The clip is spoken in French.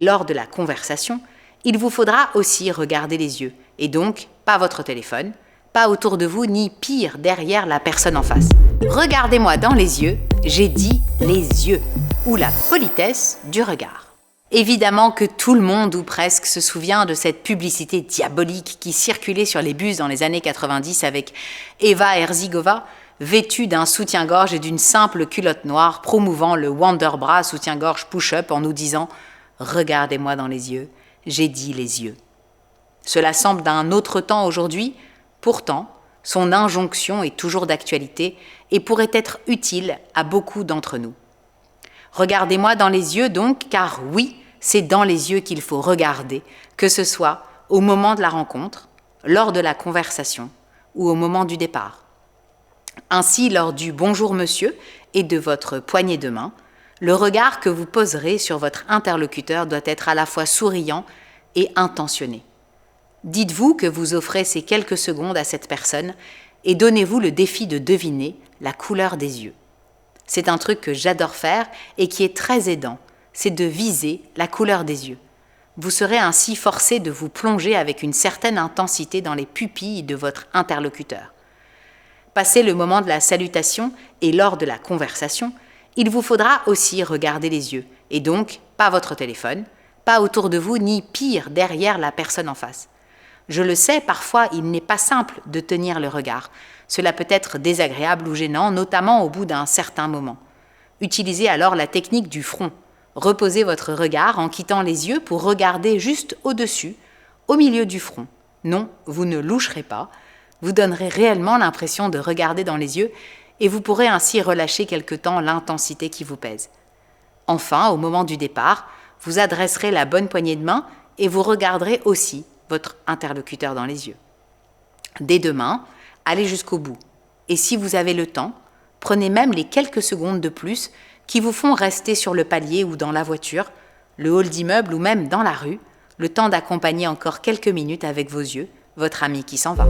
Lors de la conversation, il vous faudra aussi regarder les yeux, et donc pas votre téléphone, pas autour de vous, ni pire, derrière la personne en face. Regardez-moi dans les yeux, j'ai dit les yeux, ou la politesse du regard. Évidemment que tout le monde, ou presque, se souvient de cette publicité diabolique qui circulait sur les bus dans les années 90 avec Eva Herzigova, vêtue d'un soutien-gorge et d'une simple culotte noire, promouvant le Wonder Bra soutien-gorge push-up en nous disant « Regardez-moi dans les yeux, j'ai dit les yeux ». Cela semble d'un autre temps aujourd'hui, pourtant, son injonction est toujours d'actualité et pourrait être utile à beaucoup d'entre nous. Regardez-moi dans les yeux donc, car oui, c'est dans les yeux qu'il faut regarder, que ce soit au moment de la rencontre, lors de la conversation ou au moment du départ. Ainsi, lors du « Bonjour monsieur » et de votre poignée de main, le regard que vous poserez sur votre interlocuteur doit être à la fois souriant et intentionné. Dites-vous que vous offrez ces quelques secondes à cette personne et donnez-vous le défi de deviner la couleur des yeux. C'est un truc que j'adore faire et qui est très aidant, c'est de viser la couleur des yeux. Vous serez ainsi forcé de vous plonger avec une certaine intensité dans les pupilles de votre interlocuteur. Passé le moment de la salutation et lors de la conversation, il vous faudra aussi regarder les yeux, et donc pas votre téléphone, pas autour de vous, ni pire, derrière la personne en face. Je le sais, parfois il n'est pas simple de tenir le regard. Cela peut être désagréable ou gênant, notamment au bout d'un certain moment. Utilisez alors la technique du front. Reposez votre regard en quittant les yeux pour regarder juste au-dessus, au milieu du front. Non, vous ne loucherez pas. Vous donnerez réellement l'impression de regarder dans les yeux et vous pourrez ainsi relâcher quelque temps l'intensité qui vous pèse. Enfin, au moment du départ, vous adresserez la bonne poignée de main et vous regarderez aussi votre interlocuteur dans les yeux. Dès demain, allez jusqu'au bout. Et si vous avez le temps, prenez même les quelques secondes de plus qui vous font rester sur le palier ou dans la voiture, le hall d'immeuble ou même dans la rue, le temps d'accompagner encore quelques minutes avec vos yeux votre ami qui s'en va.